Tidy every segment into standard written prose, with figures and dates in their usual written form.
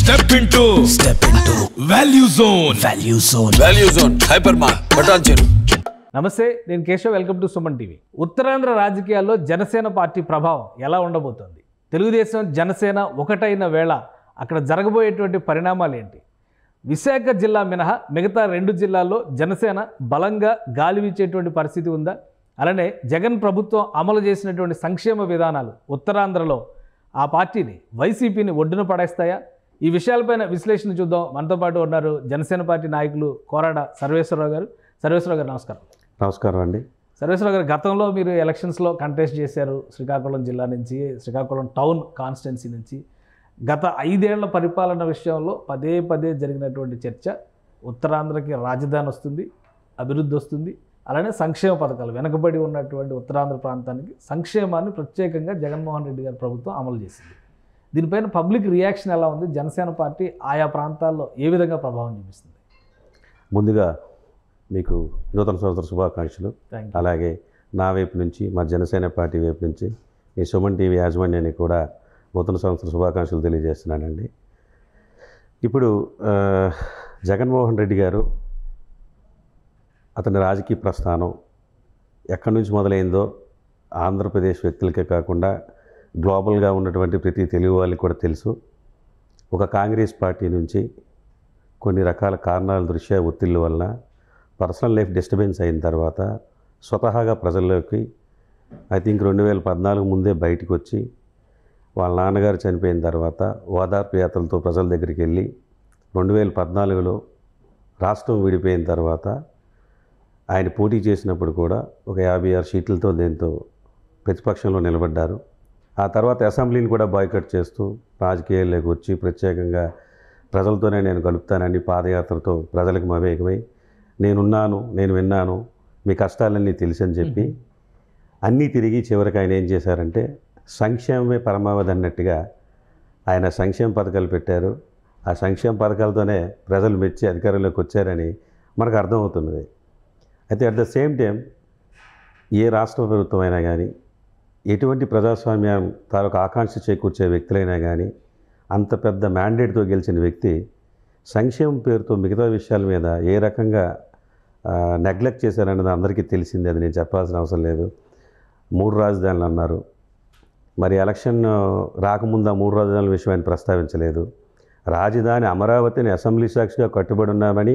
Step into Value Zone Hypermart Patancheru. నమస్తే, నేను Keshav. Welcome to Suman TV. Uttarandhra రాజకీయాల్లో జనసేన పార్టీ ప్రభావం ఎలా ఉండబోతోంది? తెలుగుదేశం జనసేన ఒకటైన వేళ అక్కడ జరగబోయేటువంటి పరిణామాలు ఏంటి? విశాఖ జిల్లా మినహా మిగతా 2 జిల్లాల్లో జనసేన బలంగా గాలి వీచేటువంటి పరిస్థితి ఉందా? అలానే జగన్ ప్రభుత్వం అమలు చేసినటువంటి సంక్షేమ విధానాలు ఉత్తరాంధ్రలో ఆ పార్టీని, వైసీపీని ఒడ్డున పడేస్తాయా? ఈ విషయాలపైన విశ్లేషణ చూద్దాం. మనతో పాటు ఉన్నారు జనసేన పార్టీ నాయకులు కోరాడ సర్వేశ్వరరావు గారు. సర్వేశ్వరరావు గారు నమస్కారం. నమస్కారం అండి. సర్వేశ్వరరావు గారు, గతంలో మీరు ఎలక్షన్స్లో కంటెస్ట్ చేశారు. శ్రీకాకుళం జిల్లా నుంచి, శ్రీకాకుళం టౌన్ కాన్స్టిట్యున్సీ నుంచి. గత 5 ఏళ్ల పరిపాలన విషయంలో పదే పదే జరిగినటువంటి చర్చ, ఉత్తరాంధ్రకి రాజధాని వస్తుంది, అభివృద్ధి వస్తుంది, అలానే సంక్షేమ పథకాలు, వెనకబడి ఉన్నటువంటి ఉత్తరాంధ్ర ప్రాంతానికి సంక్షేమాన్ని ప్రత్యేకంగా జగన్మోహన్ రెడ్డి గారి ప్రభుత్వం అమలు చేసింది. దీనిపైన పబ్లిక్ రియాక్షన్ ఎలా ఉంది? జనసేన పార్టీ ఆయా ప్రాంతాల్లో ఏ విధంగా ప్రభావం చూపిస్తుంది? ముందుగా మీకు నూతన సంవత్సర శుభాకాంక్షలు. అలాగే నా వైపు నుంచి, మా జనసేన పార్టీ వైపు నుంచి, ఈ సుమన్ టీవీ యాజమాన్యాన్ని కూడా నూతన సంవత్సర శుభాకాంక్షలు తెలియజేస్తున్నానండి. ఇప్పుడు జగన్మోహన్ రెడ్డి గారు అతని రాజకీయ ప్రస్థానం ఎక్కడి నుంచి మొదలైందో ఆంధ్రప్రదేశ్ వ్యక్తులకే కాకుండా గ్లోబల్గా ఉన్నటువంటి ప్రతి తెలుగు వాళ్ళకి కూడా తెలుసు. ఒక కాంగ్రెస్ పార్టీ నుంచి కొన్ని రకాల కారణాల దృష్ట్యా, ఒత్తిళ్ళ వల్ల పర్సనల్ లైఫ్ డిస్టర్బెన్స్ అయిన తర్వాత స్వతహాగా ప్రజల్లోకి ఐ థింక్ 2014 ముందే బయటకు వచ్చి, వాళ్ళ నాన్నగారు చనిపోయిన తర్వాత ఓదార్పు యాత్రలతో ప్రజల దగ్గరికి వెళ్ళి 2014లో రాష్ట్రం విడిపోయిన తర్వాత ఆయన పోటీ చేసినప్పుడు కూడా ఒక 56 సీట్లతో దీంతో ప్రతిపక్షంలో నిలబడ్డారు. ఆ తర్వాత అసెంబ్లీని కూడా బాయ్కట్ చేస్తూ రాజకీయాల్లోకి వచ్చి ప్రత్యేకంగా ప్రజలతోనే నేను గలుపుతానని పాదయాత్రతో ప్రజలకు మమేకమై, నేనున్నాను, నేను విన్నాను, మీ కష్టాలన్నీ తెలుసని చెప్పి అన్నీ తిరిగి చివరికి ఆయన ఏం చేశారంటే సంక్షేమమే పరమావధి అన్నట్టుగా ఆయన సంక్షేమ పథకాలు పెట్టారు. ఆ సంక్షేమ పథకాలతోనే ప్రజలు మెచ్చి అధికారంలోకి వచ్చారని మనకు అర్థమవుతున్నది. అయితే అట్ ద సేమ్ టైం ఏ రాష్ట్ర ప్రభుత్వం అయినా కానీ, ఎటువంటి ప్రజాస్వామ్యం తాలూకు ఆకాంక్ష చేకూర్చే వ్యక్తులైనా కానీ, అంత పెద్ద మ్యాండేట్తో గెలిచిన వ్యక్తి సంక్షేమం పేరుతో మిగతా విషయాల మీద ఏ రకంగా నెగ్లెక్ట్ చేశారన్నది అందరికీ తెలిసింది. అది నేను చెప్పాల్సిన అవసరం లేదు. 3 రాజధానులు అన్నారు. మరి ఎలక్షన్ రాకముందు ఆ 3 రాజధానుల విషయం ఆయన ప్రస్తావించలేదు. రాజధాని అమరావతిని అసెంబ్లీ సాక్షిగా కట్టుబడి ఉన్నామని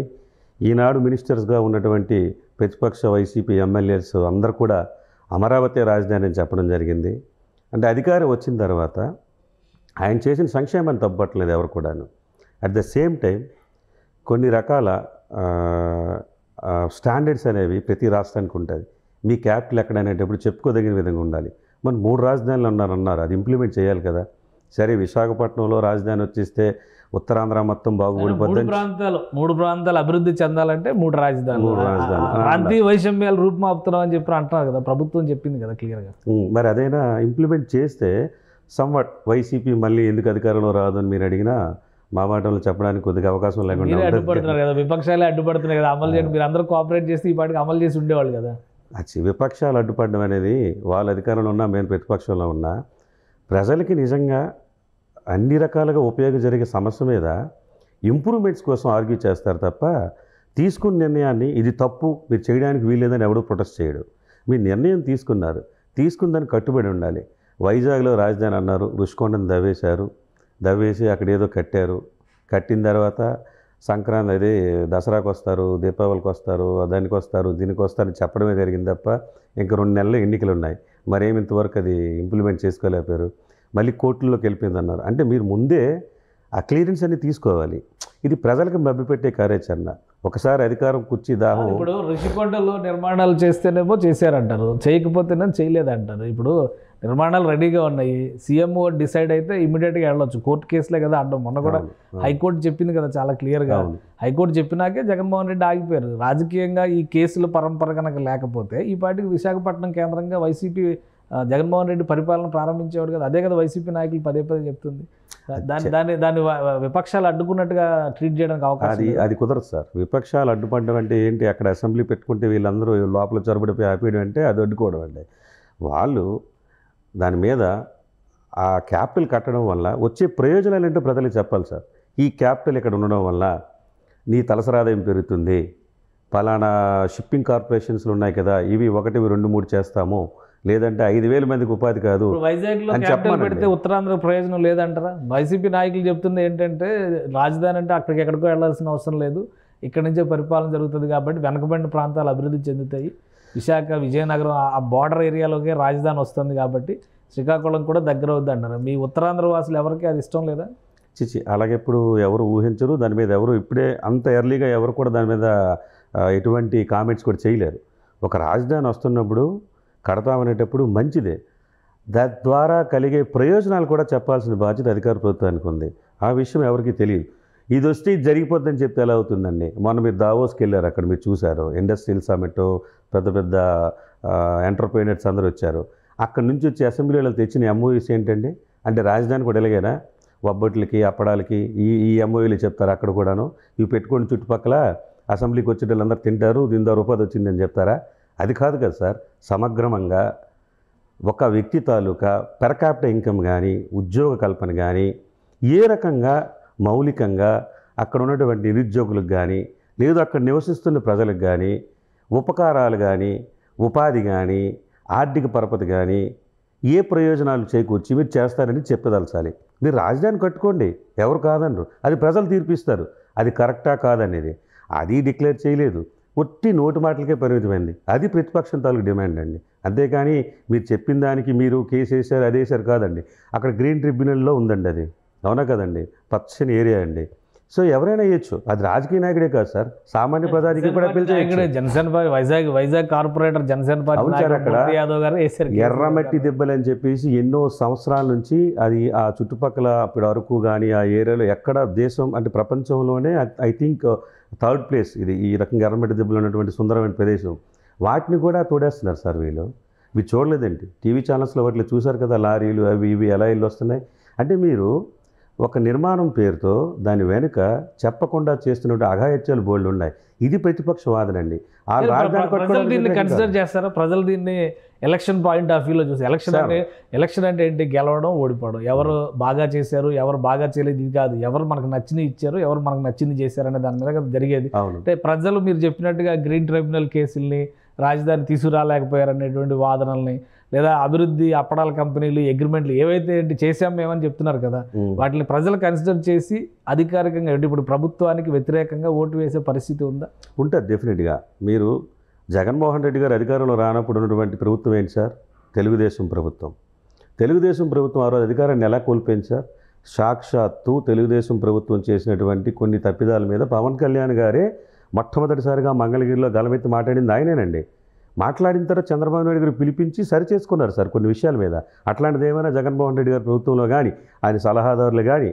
ఈనాడు మినిస్టర్స్గా ఉన్నటువంటి ప్రతిపక్ష వైసీపీ ఎమ్మెల్యేస్ అందరూ కూడా అమరావతి రాజధాని అని చెప్పడం జరిగింది. అంటే అధికారం వచ్చిన తర్వాత ఆయన చేసిన సంక్షేమాన్ని తప్పట్లేదు ఎవరు కూడాను. అట్ ద సేమ్ టైం కొన్ని రకాల స్టాండర్డ్స్ అనేవి ప్రతి రాష్ట్రానికి ఉంటుంది. మీ క్యాపిటల్ ఎక్కడనేటప్పుడు చెప్పుకోదగిన విధంగా ఉండాలి. మరి 3 రాజధానులు అన్నారు, అది ఇంప్లిమెంట్ చేయాలి కదా. సరే, విశాఖపట్నంలో రాజధాని వచ్చేస్తే ఉత్తరాంధ్ర మొత్తం బాగుపడిపోతుంది. 3 ప్రాంతాలు అభివృద్ధి చెందాలంటే 3 రాజధానులు, ప్రాంతీయ వైషమ్యాలు రూపుమాపుతున్నాం అని చెప్పి అంటున్నారు కదా, ప్రభుత్వం చెప్పింది కదా క్లియర్గా. మరి అదైనా ఇంప్లిమెంట్ చేస్తే సంవట్ వైసీపీ మళ్ళీ ఎందుకు అధికారంలో రాదు అని మీరు అడిగినా మా మాటలు చెప్పడానికి కొద్దిగా అవకాశం లేకుండా అడ్డుపడుతున్నారు కదా, విపక్షాలే అడ్డుపడుతున్నాయి కదా అమలు చేయండి. మీరు అందరూ కోఆపరేట్ చేస్తే ఈ పాటికి అమలు చేసి ఉండేవాళ్ళు కదా. విపక్షాలు అడ్డుపడడం అనేది, వాళ్ళ అధికారంలో ఉన్నా మేము ప్రతిపక్షంలో ఉన్నా, ప్రజలకి నిజంగా అన్ని రకాలుగా ఉపయోగం జరిగే సమస్య మీద ఇంప్రూవ్మెంట్స్ కోసం ఆర్గ్యూ చేస్తారు తప్ప, తీసుకున్న నిర్ణయాన్ని ఇది తప్పు, మీరు చేయడానికి వీల్లేదని ఎవడూ ప్రొటెస్ట్ చేయడు. మీరు నిర్ణయం తీసుకున్నారు, తీసుకుందని కట్టుబడి ఉండాలి. వైజాగ్లో రాజధాని అన్నారు, రుషికొండని దవ్వేసి అక్కడ ఏదో కట్టారు. కట్టిన తర్వాత సంక్రాంతి అదే దసరాకు వస్తారు, దీపావళికి వస్తారు, దానికి వస్తారు, దీనికి వస్తారని చెప్పడమే జరిగింది తప్ప ఇంక 2 నెలలు ఎన్నికలు ఉన్నాయి. మరేమి ఇంతవరకు అది ఇంప్లిమెంట్ చేసుకోలేకపోయారు. మళ్ళీ కోర్టుల్లోకి వెళ్ళిపోయిందన్నారు. అంటే మీరు ముందే ఆ క్లియరెన్స్ అన్ని తీసుకోవాలి. ఇది ప్రజలకు మభ్యపెట్టే కార్యాచరణ. ఒకసారి అధికారం కుర్చీ దాహం. ఇప్పుడు ఋషికొండలో నిర్మాణాలు చేస్తేనేమో చేశారంటారు, చేయకపోతేనే చేయలేదంటారు. ఇప్పుడు నిర్మాణాలు రెడీగా ఉన్నాయి, సీఎంఓ డిసైడ్ అయితే ఇమీడియట్గా వెళ్ళొచ్చు. కోర్టు కేసులే కదా అడ్డం. మొన్న కూడా హైకోర్టు చెప్పింది కదా చాలా క్లియర్గా. హైకోర్టు చెప్పినాకే జగన్మోహన్ రెడ్డి ఆగిపోయారు. రాజకీయంగా ఈ కేసుల పరంపర కనుక లేకపోతే ఈ పార్టీకి విశాఖపట్నం కేంద్రంగా వైసీపీ జగన్మోహన్ రెడ్డి పరిపాలన ప్రారంభించేవాడు కదా. అదే కదా వైసీపీ నాయకులు పదే చెప్తుంది. దాన్ని విపక్షాలు అడ్డుకున్నట్టుగా ట్రీట్ చేయడానికి అవకాశం అది కుదరదు సార్. విపక్షాలు అడ్డుపడడం అంటే ఏంటి? అక్కడ అసెంబ్లీ పెట్టుకుంటే వీళ్ళందరూ లోపల చొరబడిపోయి ఆపేయడం అంటే అది అడ్డుకోవడం అండి. వాళ్ళు దాని మీద ఆ క్యాపిటల్ కట్టడం వల్ల వచ్చే ప్రయోజనాలు ఏంటో ప్రజలకు చెప్పాలి సార్. ఈ క్యాపిటల్ ఇక్కడ ఉండడం వల్ల నీ తలసరి ఆదాయం పెరుగుతుంది, పలానా షిప్పింగ్ కార్పొరేషన్స్లు ఉన్నాయి కదా, ఇవి 1, 2, 3 చేస్తాము, లేదంటే 5,000 మందికి ఉపాధి కాదు వైజాగ్లో అని క్యాపిటల్ చెప్పమనండి. పెడితే ఉత్తరాంధ్ర ప్రయోజనం లేదంటారా? వైసీపీ నాయకులు చెప్తుంది ఏంటంటే రాజధాని అంటే అక్కడికి ఎక్కడికో వెళ్ళాల్సిన అవసరం లేదు, ఇక్కడ నుంచే పరిపాలన జరుగుతుంది కాబట్టి వెనకబడిన ప్రాంతాలు అభివృద్ధి చెందుతాయి, విశాఖ విజయనగరం ఆ బార్డర్ ఏరియాలోకే రాజధాని వస్తుంది కాబట్టి శ్రీకాకుళం కూడా దగ్గర అవుద్ది అంటారు. మీ ఉత్తరాంధ్ర వాసులు ఎవరికి అది ఇష్టం లేదా? చిచి అలాగే ఇప్పుడు ఎవరు ఊహించరు, దాని మీద ఎవరు ఇప్పుడే అంత ఎర్లీగా ఎవరు కూడా దాని మీద ఎటువంటి కామెంట్స్ కూడా చేయలేరు. ఒక రాజధాని వస్తున్నప్పుడు కడతామనేటప్పుడు మంచిదే, ద్వారా కలిగే ప్రయోజనాలు కూడా చెప్పాల్సిన బాధ్యత అధికార ప్రభుత్వానికి ఉంది. ఆ విషయం ఎవరికీ తెలియదు. ఇది వస్తే ఇది జరిగిపోతుందని చెప్తే ఎలా అవుతుందండి? మొన్న మీరు దావోస్కి వెళ్ళారు, అక్కడ మీరు చూశారు ఇండస్ట్రియల్ సమిట్, పెద్ద పెద్ద ఎంటర్ప్రైనర్స్ అందరూ వచ్చారు. అక్కడ నుంచి వచ్చి అసెంబ్లీలో తెచ్చిన ఎంఓయూస్ ఏంటండి? అంటే రాజధాని కూడా ఎలాగైనా ఒబ్బట్లకి అప్పడాలకి ఈ ఎంఓయూలు చెప్తారు అక్కడ కూడాను, ఇవి పెట్టుకొని చుట్టుపక్కల అసెంబ్లీకి వచ్చే వాళ్ళందరూ తింటారు, దీని ద్వారా ఉపాధి వచ్చిందని చెప్తారా? అది కాదు కదా సార్. సమగ్రంగా ఒక వ్యక్తి తాలూకా పెర్ క్యాపిటల్ ఇన్కమ్ కానీ, ఉద్యోగ కల్పన కానీ, ఏ రకంగా మౌలికంగా అక్కడ ఉన్నటువంటి నిరుద్యోగులకు కానీ, లేదు అక్కడ నివసిస్తున్న ప్రజలకు కానీ ఉపకారాలు కానీ, ఉపాధి కానీ, ఆర్థిక పరపతి కానీ ఏ ప్రయోజనాలు చేకూర్చి మీరు చేస్తారని చెప్పదలచాలి. మీరు రాజధాని కట్టుకోండి, ఎవరు కాదనరు, అది ప్రజలు తీర్పిస్తారు, అది కరెక్టా కాదనేది. అది డిక్లేర్ చేయలేదు, ఒట్టి నోటి మాటలకే పరిమితమైంది. అది ప్రతిపక్షం తాలూకు డిమాండ్ అండి. అంతేకాని మీరు చెప్పిన దానికి మీరు కేసు వేసారు అదేసారు కాదండి. అక్కడ గ్రీన్ ట్రిబ్యునల్లో ఉందండి, అది అవునా కదండి, పచ్చని ఏరియా అండి. సో ఎవరైనా వేయచ్చు, అది రాజకీయ నాయకుడే కాదు సార్, సామాన్య ప్రజానికి కూడా పిలిచి Janasena party Vizag corporator Janasena party అక్కడ యాదవ్ గారు వేసారు ఎర్రమట్టి దెబ్బలు అని చెప్పేసి ఎన్నో సంవత్సరాల నుంచి అది ఆ చుట్టుపక్కల ఇప్పుడు అరకు కానీ ఆ ఏరియాలో ఎక్కడ దేశం అంటే ప్రపంచంలోనే ఐ థింక్ 3rd ప్లేస్ ఇది, ఈ రకంగా ఎర్రమట్టి దెబ్బలు ఉన్నటువంటి సుందరమైన ప్రదేశం. వాటిని కూడా తోడేస్తున్నారు సార్ వీళ్ళు. మీరు చూడలేదండి టీవీ ఛానల్స్లో వాటిలో చూసారు కదా, లారీలు అవి ఇవి ఎలా ఇల్లు వస్తున్నాయి. అంటే మీరు ఒక నిర్మాణం పేరుతో దాని వెనుక చెప్పకుండా చేస్తున్నట్టు అఘాయిత్యాలు బోల్డ్ ఉన్నాయి. ఇది ప్రతిపక్ష వాదనండి. ఆ ప్రజలు దీన్ని కన్సిడర్ చేస్తారా? ప్రజలు దీన్ని ఎలక్షన్ పాయింట్ ఆఫ్ వ్యూలో చూసి ఎలక్షన్ అంటే ఏంటి? గెలవడం, ఓడిపోవడం. ఎవరు బాగా చేశారు, ఎవరు బాగా చేయలేదు ఇది కాదు, ఎవరు మనకు నచ్చింది ఇచ్చారు, ఎవరు మనకు నచ్చింది చేశారు అనే దాని మీద జరిగేది. అంటే ప్రజలు మీరు చెప్పినట్టుగా గ్రీన్ ట్రిబ్యునల్ కేసుల్ని, రాజధాని తీసుకురాలేకపోయారు అనేటువంటి వాదనల్ని, లేదా అభివృద్ధి అప్పడాల కంపెనీలు అగ్రిమెంట్లు ఏవైతే ఏంటి చేసాం మేమని చెప్తున్నారు కదా, వాటిని ప్రజలు కన్సిడర్ చేసి అధికారికంగా ఇప్పుడు ప్రభుత్వానికి వ్యతిరేకంగా ఓటు వేసే పరిస్థితి ఉందా? ఉంటుంది డెఫినెట్గా. మీరు జగన్మోహన్ రెడ్డి గారు అధికారంలో రానప్పుడు ఉన్నటువంటి ప్రభుత్వం ఏంటి సార్? తెలుగుదేశం ప్రభుత్వం. తెలుగుదేశం ప్రభుత్వం ఆ రోజు అధికారాన్ని ఎలా కోల్పోయింది సార్? సాక్షాత్తు తెలుగుదేశం ప్రభుత్వం చేసినటువంటి కొన్ని తప్పిదాల మీద పవన్ కళ్యాణ్ గారే మొట్టమొదటిసారిగా మంగళగిరిలో గలమెత్తి మాట్లాడింది ఆయనేనండి. మాట్లాడిన తర్వాత చంద్రబాబు నాయుడు గారు పిలిపించి సరిచేసుకున్నారు సార్ కొన్ని విషయాల మీద. అట్లాంటిది ఏమైనా జగన్మోహన్ రెడ్డి గారి ప్రభుత్వంలో కానీ, ఆయన సలహాదారులు కానీ,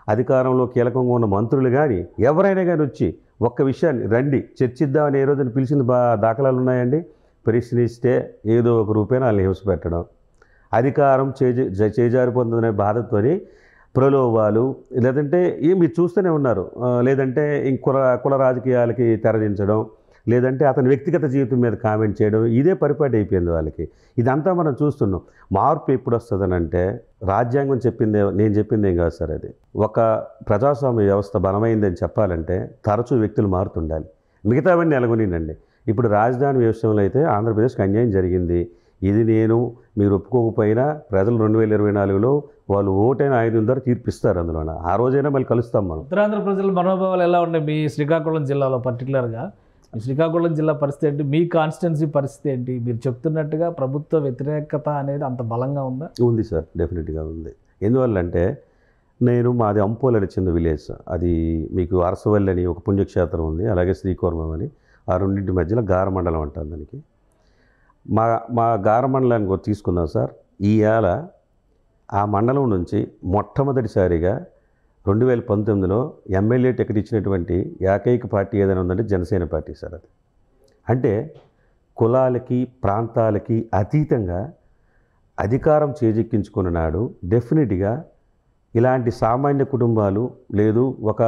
అధికారంలో కీలకంగా ఉన్న మంత్రులు కానీ ఎవరైనా కానీ వచ్చి ఒక్క విషయాన్ని రండి చర్చిద్దామని ఏ రోజున పిలిచిన దాఖలాలు ఉన్నాయండి? ప్రశ్నిస్తే ఏదో ఒక రూపేణ వాళ్ళని హింసపెట్టడం, అధికారం చేజారిపోతుందనే బాధతోని ప్రలోభాలు, లేదంటే మీరు చూస్తూనే ఉన్నారు, లేదంటే కుల రాజకీయాలకి తెరదించడం, లేదంటే అతని వ్యక్తిగత జీవితం మీద కామెంట్ చేయడం, ఇదే పరిపాటి అయిపోయింది వాళ్ళకి. ఇదంతా మనం చూస్తున్నాం. మార్పు ఎప్పుడు వస్తుందనంటే రాజ్యాంగం చెప్పిందే, నేను చెప్పింది ఏం కాదు సార్. అది ఒక ప్రజాస్వామ్య వ్యవస్థ బలమైందని చెప్పాలంటే తరచూ వ్యక్తులు మారుతుండాలి, మిగతావన్నీ ఎలాగొనిందండి. ఇప్పుడు రాజధాని విషయంలో అయితే ఆంధ్రప్రదేశ్కి అన్యాయం జరిగింది. ఇది మీరు ఒప్పుకోకపోయినా ప్రజలు 2024లో వాళ్ళు ఓటైన 5 ద్వారా తీర్పిస్తారు. అందులో ఆ రోజైనా మళ్ళీ కలుస్తాం మనం. ఉత్తరాంధ్ర ప్రజల మనోభావాలు ఎలా ఉన్నాయి మీ శ్రీకాకుళం జిల్లాలో? పర్టికులర్గా మీ శ్రీకాకుళం జిల్లా పరిస్థితి ఏంటి? మీ కాన్స్టిట్యున్సీ పరిస్థితి ఏంటి? మీరు చెప్తున్నట్టుగా ప్రభుత్వ వ్యతిరేకత అనేది అంత బలంగా ఉందా? ఉంది సార్, డెఫినెట్గా ఉంది. ఎందువల్లంటే మాది అంపోలని చిన్న విలేజ్, అది మీకు అరసవల్లి అని ఒక పుణ్యక్షేత్రం ఉంది, అలాగే శ్రీకూర్మం అని, ఆ రెండింటి మధ్యలో గారమండలం అంటారు దానికి. మా గారమండలానికి తీసుకుందాం సార్. ఈవేళ ఆ మండలం నుంచి మొట్టమొదటిసారిగా 2019లో ఎమ్మెల్యే టికెట్ ఇచ్చినటువంటి ఏకైక పార్టీ ఏదైనా ఉందంటే జనసేన పార్టీ సార్. అది అంటే కులాలకి ప్రాంతాలకి అతీతంగా అధికారం చేజెక్కించుకున్న నాడు డెఫినెట్గా ఇలాంటి సామాన్య కుటుంబాలు, లేదు ఒక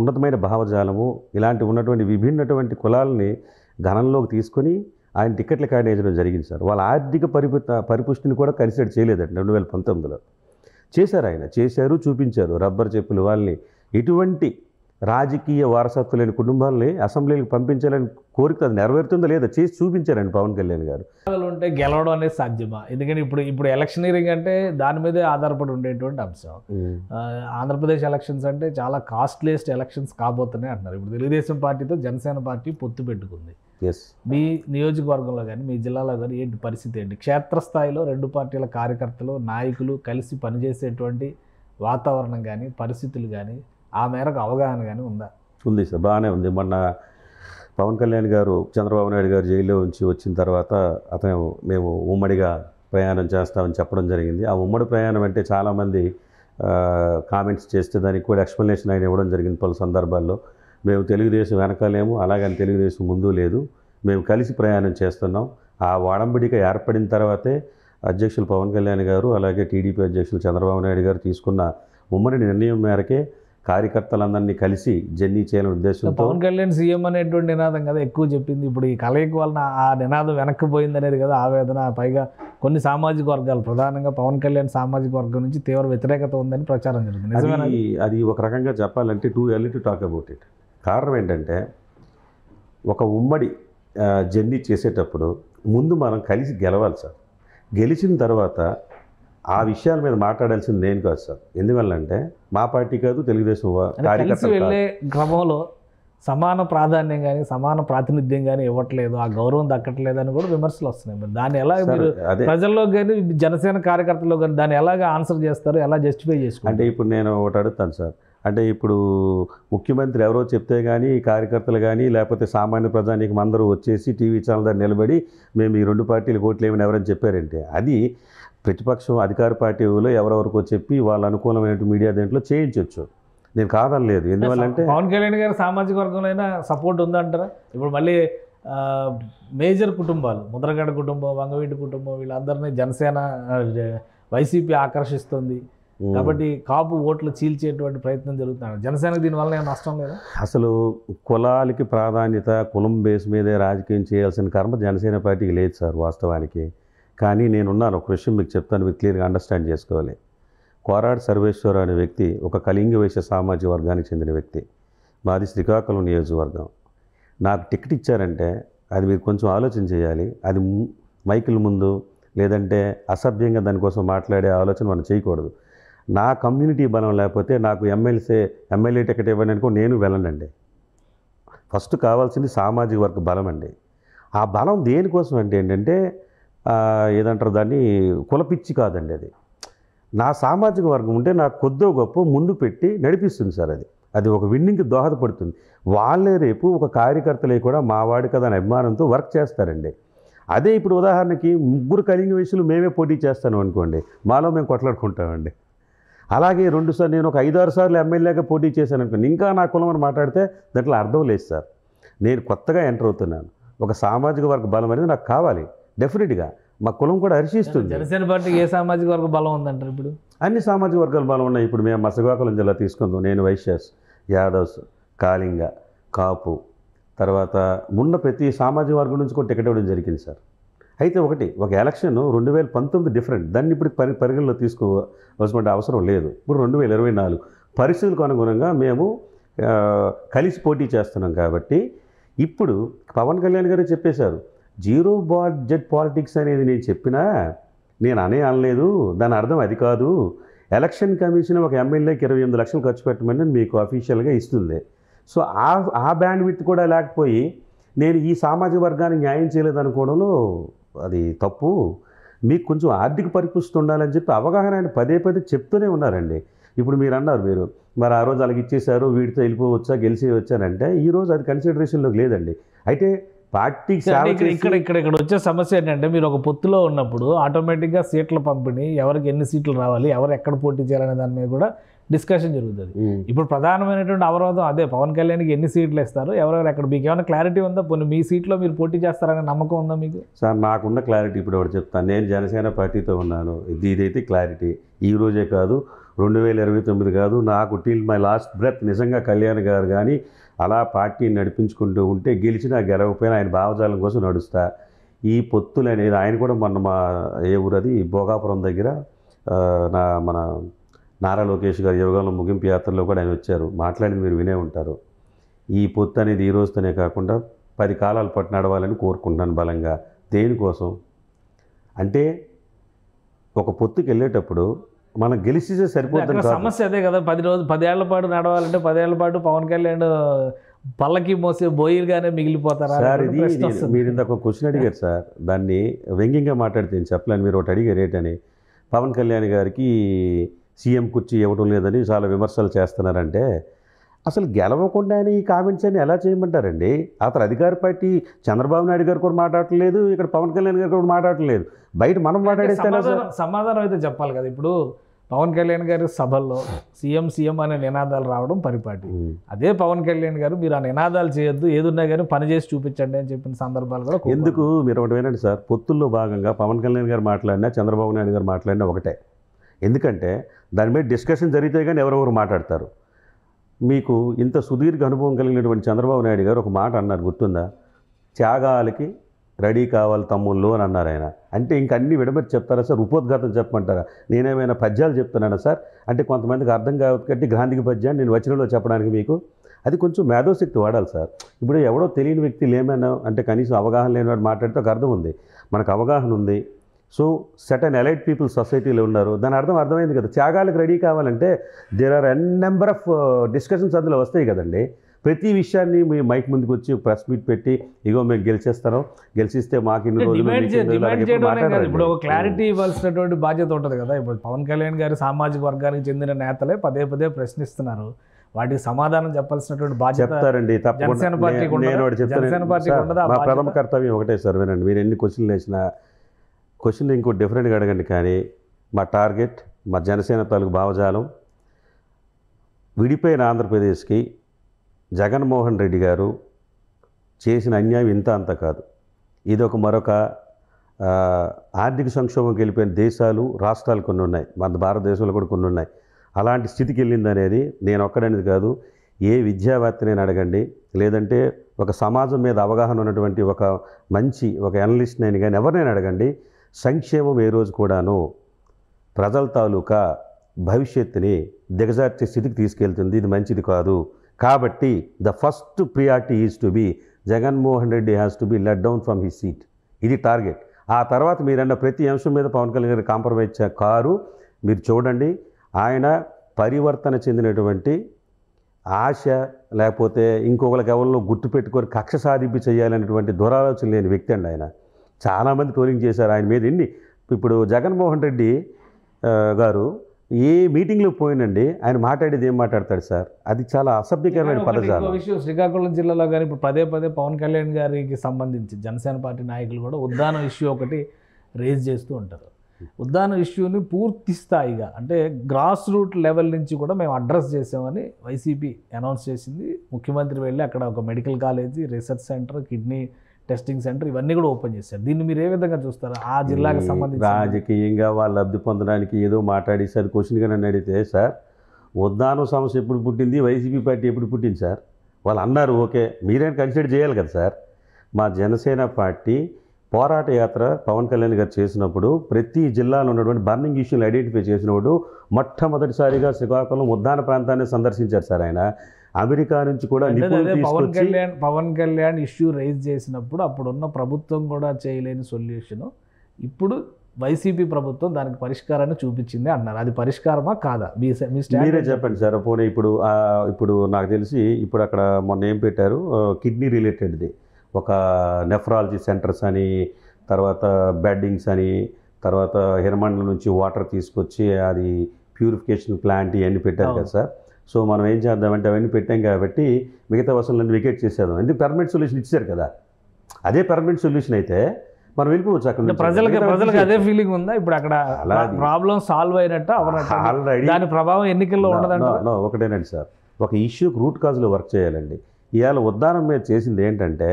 ఉన్నతమైన భావజాలము, ఇలాంటి ఉన్నటువంటి విభిన్నటువంటి కులాలని గణంలోకి తీసుకొని ఆయన టికెట్లు కేటాయించడం జరిగింది సార్. వాళ్ళ ఆర్థిక పరిపుష్టిని కూడా కన్సిడర్ చేయలేదండి 2019లో. చేశారు, ఆయన చేశారు, చూపించారు. రబ్బర్ చెప్పులు వాళ్ళని ఇటువంటి రాజకీయ వారసత్వం లేని కుటుంబాలని అసెంబ్లీకి పంపించాలని కోరిక అది నెరవేరుతుందో లేదా చేసి చూపించారండి పవన్ కళ్యాణ్ గారు. ఉంటే గెలవడం అనేది సాధ్యమా? ఎందుకంని ఇప్పుడు ఎలక్షనీరింగ్ అంటే దాని మీదే ఆధారపడి ఉండేటువంటి అంశం. ఆంధ్రప్రదేశ్ ఎలక్షన్స్ అంటే చాలా కాస్ట్లీయెస్ట్ ఎలక్షన్స్ కాబోతున్నాయి అంటున్నారు. ఇప్పుడు తెలుగుదేశం పార్టీతో జనసేన పార్టీ పొత్తు పెట్టుకుంది. మీ నియోజకవర్గంలో కానీ మీ జిల్లాలో కానీ ఏంటి పరిస్థితి ఏంటి? క్షేత్రస్థాయిలో రెండు పార్టీల కార్యకర్తలు నాయకులు కలిసి పనిచేసేటువంటి వాతావరణం కానీ పరిస్థితులు కానీ ఆ మేరకు అవగాహన కానీ ఉందా? ఉంది సార్, బాగానే ఉంది. మొన్న పవన్ కళ్యాణ్ గారు చంద్రబాబు నాయుడు గారు జైల్లో ఉంచి వచ్చిన తర్వాత మేము ఉమ్మడిగా ప్రయాణం చేస్తామని చెప్పడం జరిగింది. ఆ ఉమ్మడి ప్రయాణం అంటే చాలామంది కామెంట్స్ చేస్తే దానికి కూడా ఎక్స్ప్లెనేషన్ ఆయన ఇవ్వడం జరిగింది పలు సందర్భాల్లో. మేము తెలుగుదేశం వెనకాలేము, అలాగని తెలుగుదేశం ముందు లేదు, మేము కలిసి ప్రయాణం చేస్తున్నాం. ఆ వాడంబడిక ఏర్పడిన తర్వాతే అధ్యక్షులు పవన్ కళ్యాణ్ గారు అలాగే టీడీపీ అధ్యక్షులు చంద్రబాబు నాయుడు గారు తీసుకున్న ఉమ్మడి నిర్ణయం మేరకే కార్యకర్తలందరినీ కలిసి జర్నీ చేయాలనే ఉద్దేశంతో పవన్ కళ్యాణ్ సీఎం అనేటువంటి నినాదం కదా ఎక్కువ చెప్పింది. ఇప్పుడు ఈ కలయిక వలన ఆ నినాదం వెనక్కిపోయింది అనేది కదా ఆవేదన. పైగా కొన్ని సామాజిక వర్గాలు ప్రధానంగా పవన్ కళ్యాణ్ సామాజిక వర్గం నుంచి తీవ్ర వ్యతిరేకత ఉందని ప్రచారం జరుగుతుంది. అది ఒక రకంగా చెప్పాలంటే too early to talk about it. కారణం ఏంటంటే ఒక ఉమ్మడి జర్నీ చేసేటప్పుడు ముందు మనం కలిసి గెలవాలి సార్. గెలిచిన తర్వాత ఆ విషయాల మీద మాట్లాడాల్సింది నేను కాదు సార్. ఎందువల్లంటే మా పార్టీ కాదు, తెలుగుదేశం కలిసి వెళ్ళే క్రమంలో సమాన ప్రాధాన్యం కానీ సమాన ప్రాతినిధ్యం కానీ ఇవ్వట్లేదు, ఆ గౌరవం దక్కట్లేదు అని కూడా విమర్శలు వస్తున్నాయి. దాన్ని ఎలా మీరు ప్రజల్లో కానీ జనసేన కార్యకర్తల్లో కానీ దాన్ని ఎలాగ ఆన్సర్ చేస్తారు, ఎలా జస్టిఫై చేసుకుంటారు? అంటే ఇప్పుడు నేను ఒకటి అడుగుతాను సార్. అంటే ఇప్పుడు ముఖ్యమంత్రి ఎవరో చెప్తే కానీ కార్యకర్తలు కానీ లేకపోతే సామాన్య ప్రజానీకం అందరూ వచ్చేసి టీవీ ఛానల్ దగ్గర నిలబడి మేము ఈ రెండు పార్టీలకు ఓట్లు ఏమని ఎవరైనా చెప్పారంటే అది ప్రతిపక్షం అధికార పార్టీలో ఎవరెవరికో చెప్పి వాళ్ళ అనుకూలమైన మీడియా దేంట్లో చేయించవచ్చు, నేను కాదనలేదు. ఎందువల్లంటే పవన్ కళ్యాణ్ గారి సామాజిక వర్గంలో అయినా సపోర్ట్ ఉందంటారా? ఇప్పుడు మళ్ళీ మేజర్ కుటుంబాలు ముద్రగడ కుటుంబం, వంగవీటి కుటుంబం వీళ్ళందరినీ జనసేన వైసీపీ ఆకర్షిస్తుంది కాబట్టి కాపు ఓట్లు చీల్చేటువంటి ప్రయత్నం జరుగుతున్నాడు. జనసేనకు దీనివల్ల ఏమైనా నష్టం లేదా? అసలు కులాలకి ప్రాధాన్యత, కులం బేస్ మీదే రాజకీయం చేయాల్సిన కర్మ జనసేన పార్టీకి లేదు సార్ వాస్తవానికి. కానీ నేనున్నాను, ఒక విషయం మీకు చెప్తాను, మీరు క్లియర్గా అండర్స్టాండ్ చేసుకోవాలి. కోరాడు సర్వేశ్వర అనే వ్యక్తి ఒక కళింగ వైశ్య సామాజిక వర్గానికి చెందిన వ్యక్తి. మాది శ్రీకాకుళం నియోజకవర్గం. నాకు టికెట్ ఇచ్చారంటే అది మీరు కొంచెం ఆలోచన చేయాలి. అది మైకుల ముందు లేదంటే అసభ్యంగా దానికోసం మాట్లాడే ఆలోచన మనం చేయకూడదు. నా కమ్యూనిటీ బలం లేకపోతే నాకు ఎమ్మెల్యే టికెట్ ఇవ్వండి అనుకో నేను వెళ్ళనండి. ఫస్ట్ కావాల్సింది సామాజిక వర్గ బలం అండి. ఆ బలం దేనికోసం అంటే ఏంటంటే ఏదంటారు దాన్ని, కులపిచ్చి కాదండి. నా సామాజిక వర్గం ఉంటే నాకు కొద్దో గొప్ప ముందు పెట్టి నడిపిస్తుంది సార్. అది ఒక విన్నింగ్కి దోహదపడుతుంది. వాళ్ళే రేపు ఒక కార్యకర్తలే కూడా మా వాడి కదా అని అభిమానంతో వర్క్ చేస్తారండి. అదే ఇప్పుడు ఉదాహరణకి ముగ్గురు కళింగ వయసులు మేమే పోటీ చేస్తాను అనుకోండి, మాలో మేము కొట్లాడుకుంటామండి. అలాగే నేను ఒక 5-6 సార్లు ఎమ్మెల్యేగా పోటీ చేశాను అనుకోండి, ఇంకా నా కులం అని మాట్లాడితే దాంట్లో అర్థం లేదు సార్. నేను కొత్తగా ఎంటర్ అవుతున్నాను, ఒక సామాజిక వర్గ బలం అనేది నాకు కావాలి. డెఫినెట్గా మా కులం కూడా హర్షిస్తుంది. జనసేన పార్టీకి ఏ సామాజిక వర్గ బలం ఉందంటారు? ఇప్పుడు అన్ని సామాజిక వర్గాల బలం ఉన్నాయి. ఇప్పుడు మేము శ్రీకాకుళం జిల్లా తీసుకుందాం. నేను వైశ్యాస్, యాదవ్స్, కాళింగ, కాపు, తర్వాత ఉన్న ప్రతి సామాజిక వర్గం నుంచి కూడా టికెట్ ఇవ్వడం జరిగింది సార్. అయితే ఒక ఎలక్షన్ 2019 డిఫరెంట్, దాన్ని ఇప్పుడు పరిగణలో తీసుకోవాల్సిన అవసరం లేదు. ఇప్పుడు 2024 పరిస్థితులకు అనుగుణంగా మేము కలిసి పోటీ చేస్తున్నాం. కాబట్టి ఇప్పుడు పవన్ కళ్యాణ్ గారు చెప్పేశారు, జీరో బడ్జెట్ పాలిటిక్స్ అనేది నేను చెప్పినా నేను అనలేదు, దాని అర్థం అది కాదు. ఎలక్షన్ కమిషన్ ఒక ఎమ్మెల్యేకి 28 లక్షలు ఖర్చు పెట్టమని మీకు అఫీషియల్గా ఇస్తుంది. సో ఆ బ్యాండ్ విత్ కూడా లేకపోయి నేను ఈ సామాజిక వర్గానికి న్యాయం చేయలేదనుకోవడంలో అది తప్పు. మీకు కొంచెం ఆర్థిక పరిపుష్టి ఉండాలని చెప్పి అవగాహన ఆయన పదే చెప్తూనే ఉన్నారండి. ఇప్పుడు మీరు అన్నారు, మరి ఆ రోజు అలాగ ఇచ్చేశారు, వీటితో వెళ్ళిపోవచ్చా, గెలిచి వచ్చానంటే ఈరోజు అది కన్సిడరేషన్లోకి లేదండి. అయితే పార్టీకి ఇక్కడ వచ్చే సమస్య ఏంటంటే మీరు ఒక పొత్తులో ఉన్నప్పుడు ఆటోమేటిక్గా సీట్ల పంపిణీ, ఎవరికి ఎన్ని సీట్లు రావాలి, ఎవరు ఎక్కడ పోటీ చేయాలనే దాని మీద కూడా డిస్కషన్ జరుగుతుంది. ఇప్పుడు ప్రధానమైనటువంటి అవరోధం అదే, పవన్ కళ్యాణ్కి ఎన్ని సీట్లు ఇస్తారు, ఎవరెవరు ఎక్కడ, మీకు ఏమైనా క్లారిటీ ఉందా? పోనీ మీ సీట్లో మీరు పోటీ చేస్తారనే నమ్మకం ఉందా మీకు? సార్ నాకున్న క్లారిటీ ఇప్పుడు ఒకటి చెప్తాను. నేను జనసేన పార్టీతో ఉన్నాను, ఇదైతే క్లారిటీ. ఈ రోజే కాదు, 2029 కాదు, నాకు టిల్ మై లాస్ట్ బ్రెత్ నిజంగా కళ్యాణ్ గారు కానీ అలా పార్టీని నడిపించుకుంటూ ఉంటే గెలిచినా గెలవకపోయినా ఆయన భావజాలం కోసం నడుస్తా. ఈ పొత్తులు అనేది ఆయన కూడా మొన్న మా ఏ ఊరది భోగాపురం దగ్గర మన నారా లోకేష్ గారు యువగలం ముగింపు యాత్రలో కూడా ఆయన వచ్చారు, మాట్లాడింది మీరు వినే ఉంటారు. ఈ పొత్తు అనేది ఈ రోజుతోనే కాకుండా 10 కాలాల పాటు నడవాలని కోరుకుంటున్నాను బలంగా. దేనికోసం అంటే ఒక పొత్తుకి వెళ్ళేటప్పుడు మనం గెలిచితే సరిపోతుంది కాదు. సమస్య అదే కదా, 10 ఏళ్ల పాటు నడవాలంటే 10 ఏళ్ల పాటు పవన్ కళ్యాణ్ పల్లకి మోసే బోయిలుగానే మిగిలిపోతారా సార్? ఇది మీరు ఇంత ఒక క్వశ్చన్ అడిగారు సార్, దాన్ని వ్యంగ్యంగా మాట్లాడితే నేను చెప్పలేను. మీరు ఒకటి అడిగారు ఏంటని, పవన్ కళ్యాణ్ గారికి సీఎం కుర్చీ ఇవ్వడం లేదని చాలా విమర్శలు చేస్తున్నారంటే, అసలు గెలవకుండానే ఈ కామెంట్స్ అని ఎలా చేయమంటారండి? అతను అధికార పార్టీ చంద్రబాబు నాయుడు గారు కూడా మాట్లాడట్లేదు, ఇక్కడ పవన్ కళ్యాణ్ గారు కూడా మాట్లాడట్లేదు, బయట మనం మాట్లాడేస్తే సమాధానం అయితే చెప్పాలి కదా. ఇప్పుడు పవన్ కళ్యాణ్ గారి సభల్లో సీఎం అనే నినాదాలు రావడం పరిపాటి. అదే పవన్ కళ్యాణ్ గారు మీరు ఆ నినాదాలు చేయొద్దు, ఏదున్నా కానీ పని చేసి చూపించండి అని చెప్పిన సందర్భాలు కూడా ఎందుకు మీరు ఒకటి వినండి సార్. పొత్తుల్లో భాగంగా పవన్ కళ్యాణ్ గారు మాట్లాడినా చంద్రబాబు నాయుడు గారు మాట్లాడినా ఒకటే. ఎందుకంటే దాని మీద డిస్కషన్ జరిగితే కానీ ఎవరెవరు మాట్లాడతారు. మీకు ఇంత సుదీర్ఘ అనుభవం కలిగినటువంటి చంద్రబాబు నాయుడు గారు ఒక మాట అన్నారు, గుర్తుందా? త్యాగాలకి రెడీ కావాలి తమ్ముళ్ళు అని అన్నారు ఆయన. అంటే ఇంక అన్ని విడమరి చెప్తారా సార్? ఉపోద్ఘాతం చెప్పమంటారా? నేనేమైనా పద్యాలు చెప్తున్నానా సార్? అంటే కొంతమందికి అర్థం కాబట్టి గాంధీకి పద్యాన్ని నేను వచనంలో చెప్పడానికి మీకు అది కొంచెం మేధోశక్తి వాడాలి సార్. ఇప్పుడు ఎవడో తెలియని వ్యక్తులు ఏమైనా అంటే కనీసం అవగాహన లేని వాడు మాట్లాడితే ఒక అర్థం ఉంది, మనకు అవగాహన ఉంది. సో సర్టన్ ఎలైట్ పీపుల్ సొసైటీలో ఉన్నారు, దాని అర్థమైంది కదా. త్యాగాలకు రెడీ కావాలంటే there are n number of discussions అందులో వస్తాయి కదండి. ప్రతి విషయాన్ని మీ మైక్ ముందుకు వచ్చి ప్రెస్ మీట్ పెట్టి ఇగో మేము గెలిచిస్తే మాకు ఇన్ని రోజులు ఇప్పుడు ఒక క్లారిటీ ఇవ్వాల్సినటువంటి బాధ్యత ఉంటుంది కదా. ఇప్పుడు పవన్ కళ్యాణ్ గారి సామాజిక వర్గానికి చెందిన నేతలే పదే ప్రశ్నిస్తున్నారు, వాటికి సమాధానం చెప్పాల్సినటువంటి బాధ్యత చెప్తారండి. జనసేన పార్టీకి మా ప్రథమ కర్తవ్యం ఒకటే సార్, వినండి. మీరు ఎన్ని క్వశ్చన్లు వేసినా క్వశ్చన్ ఇంకో డిఫరెంట్గా అడగండి, కానీ మా టార్గెట్, మా జనసేన తాలూకు భావజాలం విడిపోయిన ఆంధ్రప్రదేశ్కి జగన్మోహన్ రెడ్డి గారు చేసిన అన్యాయం ఇంత అంత కాదు. ఇది ఒక మరొక ఆర్థిక సంక్షోభంకి వెళ్ళిపోయిన దేశాలు, రాష్ట్రాలు కొన్ని ఉన్నాయి, మన భారతదేశంలో కూడా కొన్ని ఉన్నాయి. అలాంటి స్థితికి వెళ్ళింది అనేది నేను ఒక్కడనేది కాదు, ఏ విద్యావేత్తనైనా అడగండి, లేదంటే ఒక సమాజం మీద అవగాహన ఉన్నటువంటి ఒక అనలిస్ట్ అయినా కానీ ఎవరినైనా అడగండి. సంక్షేమం ఏ రోజు కూడాను ప్రజల తాలూకా భవిష్యత్తుని దిగజార్చే స్థితికి తీసుకెళ్తుంది, ఇది మంచిది కాదు. కాబట్టి the first priority is to be Jaganmohan Reddy has to be let down from his seat. ఇది టార్గెట్. ఆ తర్వాత మీరన్న ప్రతి అంశం మీద పవన్ కళ్యాణ్ గారు కాంప్రమైజ్ కారు. మీరు చూడండి, ఆయన పరివర్తన చెందినటువంటి ఆశ లేకపోతే ఇంకొకరికి ఎవరిలో గుర్తుపెట్టుకొని కక్ష సాధింపు చేయాలనేటువంటి దురాలోచన లేని వ్యక్తి అండి ఆయన. చాలామంది ట్రోలింగ్ చేశారు ఆయన మీద. ఇప్పుడు జగన్మోహన్ రెడ్డి గారు ఏ మీటింగ్లో పోయినండి ఆయన మాట్లాడేది ఏం మాట్లాడతాడు సార్? అది చాలా అసభ్యకరమైన పదజాలం. విషయం శ్రీకాకుళం జిల్లాలో కానీ ఇప్పుడు పదే పవన్ కళ్యాణ్ గారికి సంబంధించి జనసేన పార్టీ నాయకులు కూడా ఉద్దానం ఇష్యూ ఒకటి రేజ్ చేస్తూ ఉంటారు. ఉద్దానం ఇష్యూని పూర్తి స్థాయిగా అంటే గ్రాస్ రూట్ లెవెల్ నుంచి కూడా మేము అడ్రస్ చేసామని వైసీపీ అనౌన్స్ చేసింది. ముఖ్యమంత్రి వెళ్ళి అక్కడ ఒక medical college, research centre, kidney testing centre ఇవన్నీ కూడా ఓపెన్ చేశారు. దీన్ని మీరు ఏ విధంగా చూస్తారు? ఆ జిల్లాకు సంబంధించి రాజకీయంగా వాళ్ళు లబ్ధి పొందడానికి ఏదో మాట్లాడేసి అది క్వశ్చన్గా నన్ను అడిగితే, సార్ ఉద్దానం సమస్య ఎప్పుడు పుట్టింది, వైసీపీ పార్టీ ఎప్పుడు పుట్టింది సార్? వాళ్ళు అన్నారు, ఓకే, మీరేం కన్సిడర్ చేయాలి కదా సార్. మా జనసేన పార్టీ పోరాట యాత్ర పవన్ కళ్యాణ్ గారు చేసినప్పుడు ప్రతి జిల్లాలో ఉన్నటువంటి బర్నింగ్ ఇష్యూలు ఐడెంటిఫై చేసినప్పుడు మొట్టమొదటిసారిగా శ్రీకాకుళం ఉద్దాన ప్రాంతాన్ని సందర్శించారు సార్ ఆయన. అమెరికా నుంచి కూడా పవన్ కళ్యాణ్ ఇష్యూ రైజ్ చేసినప్పుడు అప్పుడున్న ప్రభుత్వం కూడా చేయలేని సొల్యూషన్ ఇప్పుడు వైసీపీ ప్రభుత్వం దానికి పరిష్కారాన్ని చూపించింది అన్నారు. అది పరిష్కారమా కాదా? మీరే చెప్పండి సార్. పోనీ ఇప్పుడు నాకు తెలిసి ఇప్పుడు అక్కడ మొన్న ఏం పెట్టారు, కిడ్నీ రిలేటెడ్ది ఒక నెఫ్రాలజీ సెంటర్స్ అని, తర్వాత బెడ్డింగ్స్ అని, తర్వాత హిరమండల నుంచి వాటర్ తీసుకొచ్చి అది ప్యూరిఫికేషన్ ప్లాంట్ ఇవన్నీ పెట్టారు కదా సార్. సో మనం ఏం చేద్దామంటే అవన్నీ పెట్టాం కాబట్టి మిగతా వసూళ్ళని వికెట్ చేసేద్దాం. ఎందుకు పర్మనెంట్ సొల్యూషన్ ఇచ్చారు కదా, అదే పర్మనెంట్ సొల్యూషన్ అయితే మనం వెళ్ళిపోవచ్చు. అక్కడ ప్రజలకు అదే ఫీలింగ్ ఉందా? ఇప్పుడు అక్కడ ప్రాబ్లం సాల్వ్ అయినట్టు ఆల్రెడీ దాని ప్రభావం ఎన్నికల్లో ఉండదండి. ఒకటేనండి సార్, ఒక ఇష్యూకి రూట్ కాజ్లో వర్క్ చేయాలండి. ఇవాళ ఉద్దానం మీద చేసింది ఏంటంటే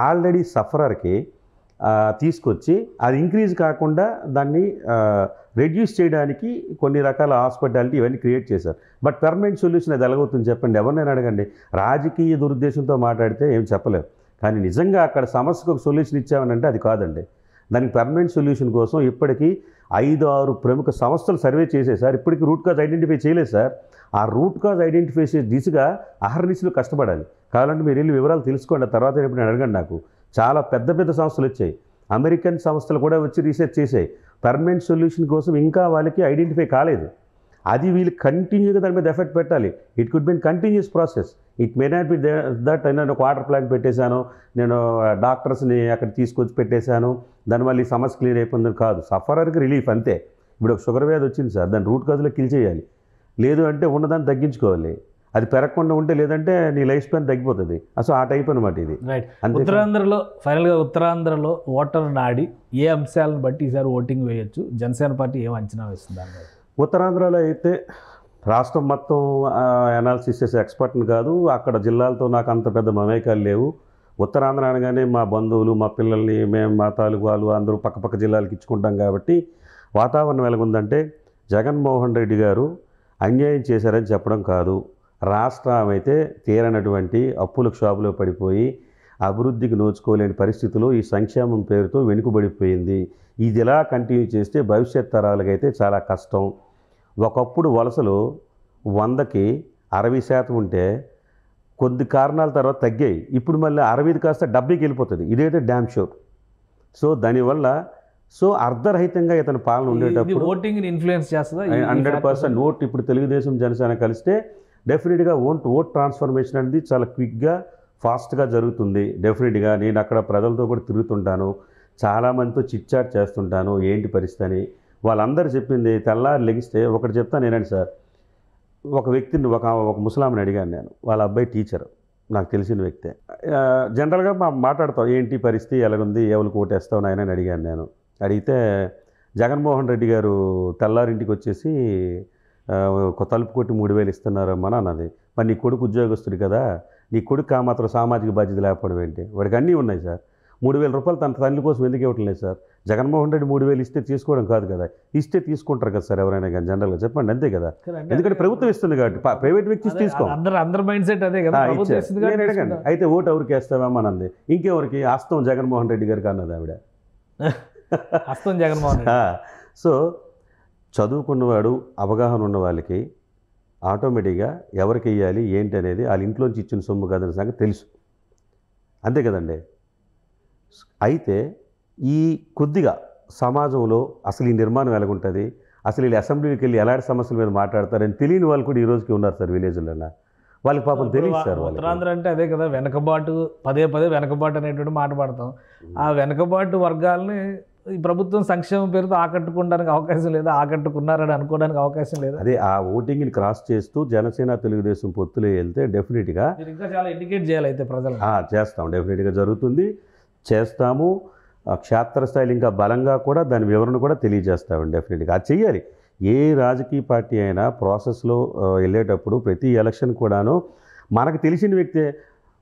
ఆల్రెడీ సఫరర్కి తీసుకొచ్చి అది ఇంక్రీజ్ కాకుండా దాన్ని రెడ్యూస్ చేయడానికి కొన్ని రకాల హాస్పిటాలిటీ ఇవన్నీ క్రియేట్ చేశారు. బట్ పర్మనెంట్ సొల్యూషన్ అది ఎలాగవుతుంది చెప్పండి? ఎవరినైనా అడగండి. రాజకీయ దురుద్దేశంతో మాట్లాడితే ఏం చెప్పలేరు, కానీ నిజంగా అక్కడ సమస్యకు ఒక సొల్యూషన్ ఇచ్చామనంటే అది కాదండి. దానికి పర్మనెంట్ సొల్యూషన్ కోసం ఇప్పటికీ 5-6 ప్రముఖ సంస్థలు సర్వే చేసాయి సార్. ఇప్పటికీ రూట్ కాజ్ ఐడెంటిఫై చేయలేదు సార్. ఆ రూట్ కాజ్ ఐడెంటిఫై చేసే దిశగా అహర్నిశలు కష్టపడాలి. కావాలంటే మీరు వెళ్ళి వివరాలు తెలుసుకోండి. ఆ తర్వాత రేపు నేను అడగండి. నాకు చాలా పెద్ద పెద్ద సంస్థలు వచ్చాయి, అమెరికన్ సంస్థలు కూడా వచ్చి రీసెర్చ్ చేసాయి. పర్మనెంట్ సొల్యూషన్ కోసం ఇంకా వాళ్ళకి ఐడెంటిఫై కాలేదు. అది వీళ్ళు కంటిన్యూగా దాని మీద ఎఫెక్ట్ పెట్టాలి. It could be continuous process. It may not be that నేను ఒక వాటర్ ప్లాంట్ పెట్టేశాను, నేను డాక్టర్స్ని అక్కడ తీసుకొచ్చి పెట్టేశాను, దానివల్ల ఈ సమస్య క్లియర్ అయిపోయిందని కాదు. సఫరర్కి రిలీఫ్ అంతే. ఇప్పుడు ఒక షుగర్ వ్యాధి వచ్చింది సార్, దాని రూట్ కాజ్లో కిల్ చేయాలి. లేదు అంటే ఉన్నదాన్ని తగ్గించుకోవాలి. అది పెరగకుండా ఉంటే లేదంటే నీ లైఫ్ స్పాన్ తగ్గిపోతుంది. అసలు ఆ టైప్ అనమాట ఇది. రైట్. ఉత్తరాంధ్రలో ఫైనల్గా ఉత్తరాంధ్రలో ఓటర్ నాడి ఏ అంశాలను బట్టి ఈసారి ఓటింగ్ వేయొచ్చు? జనసేన పార్టీ ఏం అంచనా వేస్తుంది దాని మీద? ఉత్తరాంధ్రలో అయితే రాష్ట్రం మొత్తం అనాలిసిస్ చేసే ఎక్స్పర్ట్ని కాదు. అక్కడ జిల్లాలతో నాకు అంత పెద్ద మమేకాలు లేవు. ఉత్తరాంధ్ర అనగానే మా బంధువులు, మా పిల్లల్ని, మేము మా తాలూకు వాళ్ళు అందరూ పక్కపక్క జిల్లాలకు ఇచ్చుకుంటాం కాబట్టి వాతావరణం ఎలాగుందంటే జగన్మోహన్ రెడ్డి గారు అన్యాయం చేశారని చెప్పడం కాదు. రాష్ట్రం అయితే తీరనటువంటి అప్పుల క్షోభలో పడిపోయి అభివృద్ధికి నోచుకోలేని పరిస్థితులు ఈ సంక్షేమం పేరుతో వెనుకబడిపోయింది. ఇది ఇలా కంటిన్యూ చేస్తే భవిష్యత్ తరాలకైతే చాలా కష్టం. ఒకప్పుడు వలసలు 100కి 60% ఉంటే కొద్ది కారణాల తర్వాత తగ్గాయి. ఇప్పుడు మళ్ళీ 60 కాస్త 70కి వెళ్ళిపోతుంది. ఇదైతే డ్యామ్ షూర్. సో దానివల్ల అర్ధరహితంగా ఇతని పాలన ఉండేటప్పుడు ఓటింగ్ని ఇన్ఫ్లుయెన్స్ చేస్తుందా? 100% ఓట్ ఇప్పుడు తెలుగుదేశం జనసేన కలిస్తే డెఫినెట్గా ఓట్ ట్రాన్స్ఫర్మేషన్ అనేది చాలా క్విక్గా ఫాస్ట్గా జరుగుతుంది. డెఫినెట్గా నేను అక్కడ ప్రజలతో కూడా తిరుగుతుంటాను, చాలామందితో చిట్ చాట్ చేస్తుంటాను, ఏంటి పరిస్థితి అని. వాళ్ళందరూ చెప్పింది తెల్లారి లెగిస్తే ఒకటి చెప్తాను నేనండి సార్. ఒక వ్యక్తిని ఒక ముసలామని అడిగాను నేను. వాళ్ళ అబ్బాయి టీచర్, నాకు తెలిసిన వ్యక్తే. జనరల్గా మాట్లాడతాం ఏంటి పరిస్థితి ఎలాగుంది, ఎవరికి ఓటేస్తావు నాయన అని అడిగాను నేను. అడిగితే జగన్మోహన్ రెడ్డి గారు తెల్లారింటికి వచ్చేసి తలుపు కొట్టి 3,000 ఇస్తున్నారమ్మా అన్నది. మరి నీ కొడుకు ఉద్యోగస్తుడు కదా, నీ కొడుకు ఆ మాత్రం సామాజిక బాధ్యత లేకపోవడం ఏంటి? వాడికి అన్నీ ఉన్నాయి సార్. 3,000 రూపాయలు తన తల్లి కోసం ఎందుకు ఇవ్వటం లేదు సార్? జగన్మోహన్ రెడ్డి 3,000 ఇస్తే తీసుకోవడం కాదు కదా, ఇస్తే తీసుకుంటారు కదా సార్ ఎవరైనా కానీ జనరల్గా చెప్పండి, అంతే కదా. ఎందుకంటే ప్రభుత్వం ఇస్తుంది కాబట్టి ప్రైవేట్ వ్యక్తి తీసుకో. అందరి మైండ్ సెట్ అదే కదా. నేను అడగండి అయితే ఓటు ఎవరికి వేస్తావేమో అన్నది. ఇంకెవరికి? హస్తం జగన్మోహన్ రెడ్డి గారికి అన్నది ఆవిడ. హస్తం జగన్మోహన్ రెడ్డి. సో చదువుకున్నవాడు, అవగాహన ఉన్న వాళ్ళకి ఆటోమేటిక్గా ఎవరికి ఇవ్వాలి ఏంటి అనేది వాళ్ళ ఇంట్లోంచి ఇచ్చిన సొమ్ము కాదని సంగతి తెలుసు, అంతే కదండి. అయితే ఈ కొద్దిగా సమాజంలో అసలు ఈ నిర్మాణం ఎలాగుంటుంది, అసలు వీళ్ళు అసెంబ్లీకి వెళ్ళి ఎలాంటి సమస్యల మీద మాట్లాడతారని తెలియని వాళ్ళు కూడా ఈ రోజుకి ఉన్నారు సార్ విలేజ్లో. వాళ్ళకి పాపం తెలియదు సార్. ఉత్తరాంధ్ర అంటే అదే కదా, వెనకబాటు, పదే వెనకబాటు అనేటువంటి మాట పడతాం. ఆ వెనకబాటు వర్గాలని ఈ ప్రభుత్వం సంక్షేమం పేరుతో ఆకట్టుకోవడానికి అవకాశం లేదా, ఆకట్టుకున్నారని అనుకోవడానికి అవకాశం లేదా? అదే ఆ ఓటింగ్ని క్రాస్ చేస్తూ జనసేన తెలుగుదేశం పొత్తులు వెళ్తే డెఫినెట్గా ఇంకా చాలా ఇండికేట్ చేయాలి అయితే ప్రజలు. చేస్తాం, డెఫినెట్గా జరుగుతుంది, చేస్తాము. క్షేత్రస్థాయిలో ఇంకా బలంగా కూడా దాని వివరణ కూడా తెలియజేస్తామండి. డెఫినెట్గా అది చెయ్యాలి. ఏ రాజకీయ పార్టీ అయినా ప్రాసెస్లో వెళ్ళేటప్పుడు ప్రతి ఎలక్షన్ కూడాను మనకు తెలిసిన వ్యక్తే.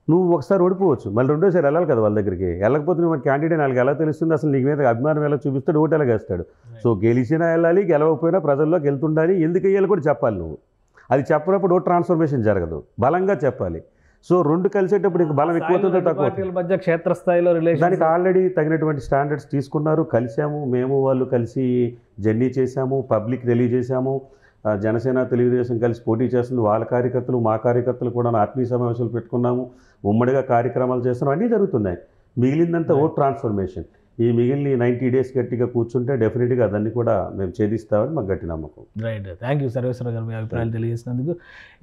నువ్వు ఒకసారి ఓడిపోవచ్చు, మళ్ళీ రెండోసారి వెళ్ళాలి కదా వాళ్ళ దగ్గరికి. వెళ్ళకపోతే నువ్వు క్యాండిడేట్ వాళ్ళకి ఎలా తెలుస్తుంది, అసలు నీకు మీద అభిమానం ఎలా చూపిస్తాడు, ఓటు ఎలా వేస్తాడు. సో గెలిచినా వెళ్ళాలి, గెలవకపోయినా ప్రజల్లోకి వెళ్తుండాలి, ఎందుకు వెయ్యాలి కూడా చెప్పాలి నువ్వు. అది చెప్పినప్పుడు ఓట్ ట్రాన్స్ఫర్మేషన్ జరగదు, బలంగా చెప్పాలి. సో రెండు కలిసేటప్పుడు ఇంక బలం ఎక్కువవుతుందో తక్కువ మధ్య క్షేత్రస్థాయిలో రిలేషన్ దానికి ఆల్రెడీ తగినటువంటి స్టాండర్డ్స్ తీసుకున్నారు. కలిసాము, మేము వాళ్ళు కలిసి జర్నీ చేశాము, పబ్లిక్ తెలియజేశాము. జనసేన తెలుగుదేశం కలిసి పోటీ చేస్తుంది, వాళ్ళ కార్యకర్తలు మా కార్యకర్తలు కూడా ఆత్మీయ సమావేశాలు పెట్టుకున్నాము, ఉమ్మడిగా కార్యక్రమాలు చేస్తున్నాం, అన్నీ జరుగుతున్నాయి. మిగిలిందంతా ఓట్ ట్రాన్స్ఫర్మేషన్. ఈ మిగిలిన 90 days గట్టిగా కూర్చుంటే డెఫినెట్గా అదన్నీ కూడా మేము ఛేదిస్తామని మాకు గట్టి నమ్మకం. రైట్. థ్యాంక్ యూ సర్వేశ్వర గారు, మీ అభిప్రాయాలు తెలియజేసినందుకు.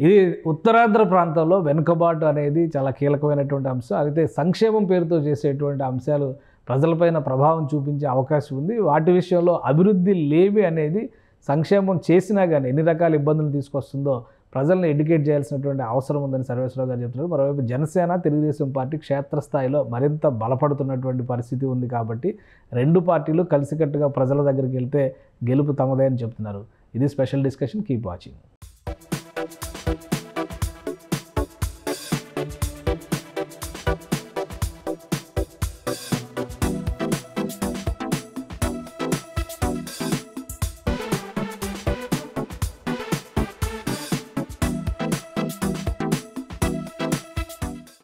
ఇది ఉత్తరాంధ్ర ప్రాంతంలో వెనుకబాటు అనేది చాలా కీలకమైనటువంటి అంశం. అయితే సంక్షేమం పేరుతో చేసేటువంటి అంశాలు ప్రజలపైన ప్రభావం చూపించే అవకాశం ఉంది. వాటి విషయంలో అభివృద్ధి లేమి అనేది సంక్షేమం చేసినా కానీ ఎన్ని రకాల ఇబ్బందులు తీసుకొస్తుందో ప్రజల్ని ఎడ్యుకేట్ చేయాల్సినటువంటి అవసరం ఉందని సర్వేశ్వరరావు గారు చెప్తున్నారు. మరోవైపు జనసేన తెలుగుదేశం పార్టీ క్షేత్రస్థాయిలో మరింత బలపడుతున్నటువంటి పరిస్థితి ఉంది కాబట్టి రెండు పార్టీలు కలిసికట్టుగా ప్రజల దగ్గరికి వెళ్తే గెలుపు తమదే అని చెప్తున్నారు. ఇది స్పెషల్ డిస్కషన్. Keep watching.